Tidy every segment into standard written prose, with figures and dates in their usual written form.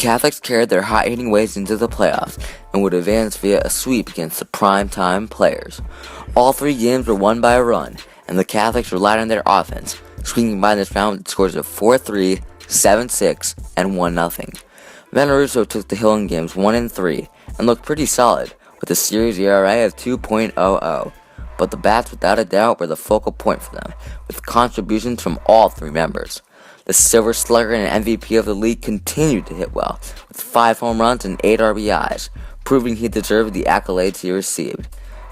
Catholics carried their hot-hitting ways into the playoffs and would advance via a sweep against the prime-time players. All 3 games were won by a run, and the Catholics relied on their offense, squeaking by this round with scores of 4-3, 7-6, and 1-0. Veneruso took the hill in games 1 and 3 and looked pretty solid, with a series ERA of 2.00. But the bats, without a doubt, were the focal point for them, with contributions from all 3 members. The Silver Slugger and MVP of the league continued to hit well, with 5 home runs and 8 RBIs, proving he deserved the accolades he received.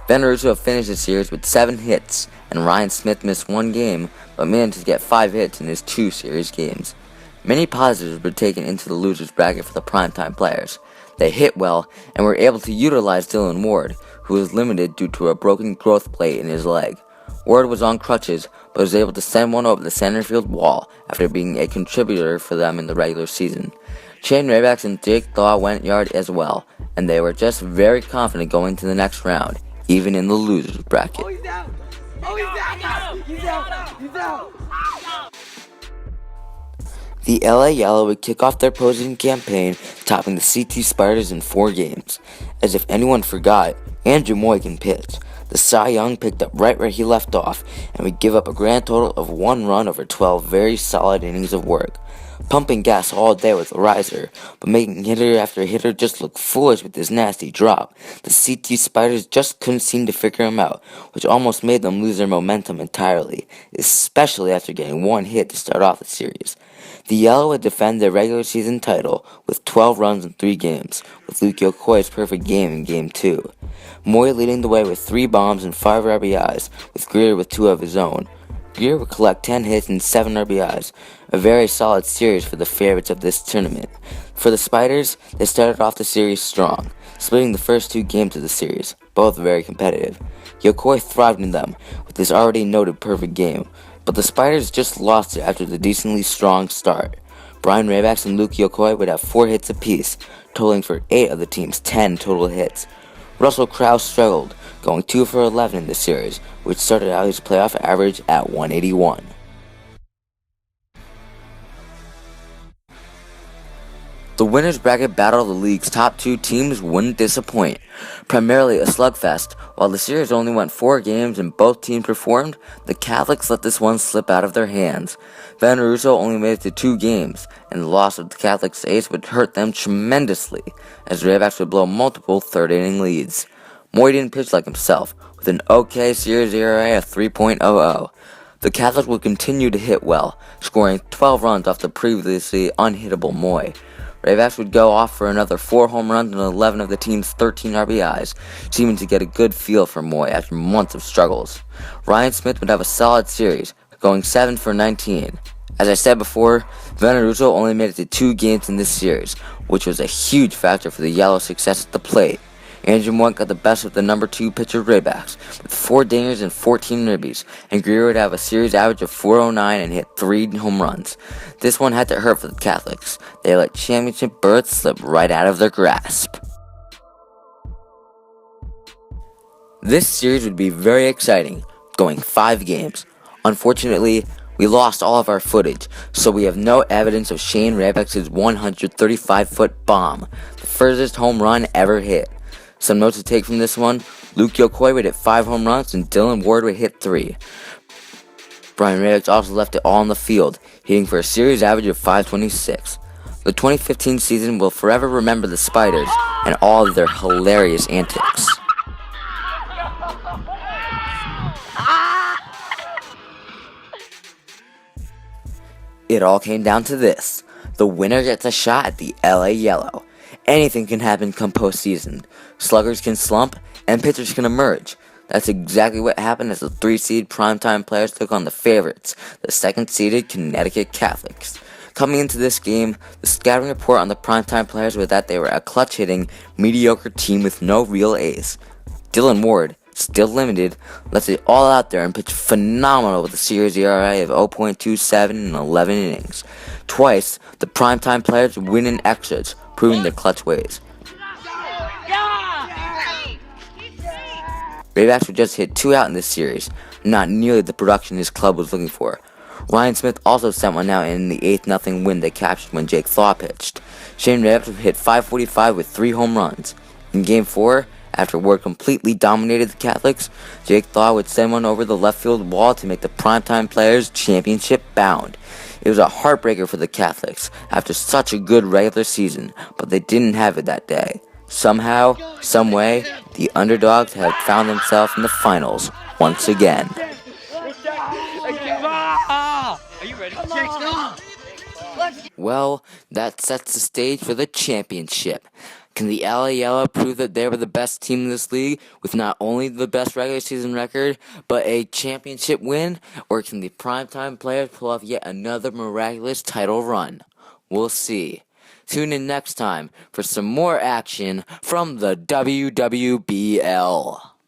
Veneruso finished the series with 7 hits, and Ryan Smith missed 1 game, but managed to get 5 hits in his 2 series games. Many positives were taken into the losers bracket for the primetime players. They hit well, and were able to utilize Dylan Ward, who was limited due to a broken growth plate in his leg. Ward was on crutches, but was able to send one over the center field wall after being a contributor for them in the regular season. Shane Raybacks and Jake Thaw went yard as well, and they were just very confident going to the next round, even in the losers bracket. Oh, he's out! Oh, he's out! He's out! He's out! The LA Yellow would kick off their postseason campaign, topping the CT Spiders in 4 games. As if anyone forgot, Andrew Moy can pitch. The Cy Young picked up right where he left off, and would give up a grand total of 1 run over 12 very solid innings of work. Pumping gas all day with a riser, but making hitter after hitter just look foolish with his nasty drop. The CT Spiders just couldn't seem to figure him out, which almost made them lose their momentum entirely, especially after getting 1 hit to start off the series. The Yellow would defend their regular season title with 12 runs in 3 games, with Luke Yokoi's perfect game in Game 2. Moy leading the way with 3 bombs and 5 RBIs, with Greer with 2 of his own. Greer would collect 10 hits and 7 RBIs, a very solid series for the favorites of this tournament. For the Spiders, they started off the series strong, splitting the first 2 games of the series, both very competitive. Yokoi thrived in them, with his already noted perfect game, but the Spiders just lost it after the decently strong start. Brian Raybacks and Luke Yokoi would have 4 hits apiece, totaling for 8 of the team's 10 total hits. Russell Krause struggled, going 2 for 11 in the series, which started out his playoff average at 181. The winners bracket battle of the league's top 2 teams wouldn't disappoint. Primarily a slugfest, while the series only went 4 games and both teams performed, the Catholics let this one slip out of their hands. Veneruso only made it to 2 games, and the loss of the Catholics' ace would hurt them tremendously, as Raybacks would blow multiple third-inning leads. Moy didn't pitch like himself, with an okay series ERA of 3.00. The Catholics would continue to hit well, scoring 12 runs off the previously unhittable Moy. Raybacks would go off for another 4 home runs and 11 of the team's 13 RBIs, seeming to get a good feel for Moy after months of struggles. Ryan Smith would have a solid series, going 7 for 19. As I said before, Veneruso only made it to 2 games in this series, which was a huge factor for the Yellow's success at the plate. Andrew Moy got the best of the number 2 pitcher Raybacks, with 4 dingers and 14 ribbies, and Greer would have a series average of 409 and hit 3 home runs. This one had to hurt for the Catholics. They let championship berths slip right out of their grasp. This series would be very exciting, going 5 games. Unfortunately, we lost all of our footage, so we have no evidence of Shane Raybacks' 135-foot bomb, the furthest home run ever hit. Some notes to take from this one: Luke Yokoi would hit 5 home runs and Dylan Ward would hit 3. Brian Raybacks also left it all on the field, hitting for a series average of 526. The 2015 season will forever remember the Spiders and all of their hilarious antics. It all came down to this: the winner gets a shot at the LA Yellow. Anything can happen come postseason. Sluggers can slump, and pitchers can emerge. That's exactly what happened as the 3-seed primetime players took on the favorites, the 2nd-seeded Connecticut Catholics. Coming into this game, the scouting report on the primetime players was that they were a clutch-hitting, mediocre team with no real ace. Dylan Ward, still limited, lets it all out there and pitched phenomenal with a series ERA of 0.27 in 11 innings. Twice, the primetime players win in extras, proving their clutch ways. Raybacks would just hit 2 out in this series, not nearly the production his club was looking for. Ryan Smith also sent one out in the 8-0 win they captured when Jake Thaw pitched. Shane Ray hit .545 with 3 home runs. In Game 4, after Ward completely dominated the Catholics, Jake Thaw would send one over the left field wall to make the Primetime Players championship bound. It was a heartbreaker for the Catholics after such a good regular season, but they didn't have it that day. Somehow, someway, the underdogs had found themselves in the finals once again. Are you ready? Well, that sets the stage for the championship. Can the LA Yellow prove that they were the best team in this league with not only the best regular season record, but a championship win? Or can the Primetime Players pull off yet another miraculous title run? We'll see. Tune in next time for some more action from the WWBL.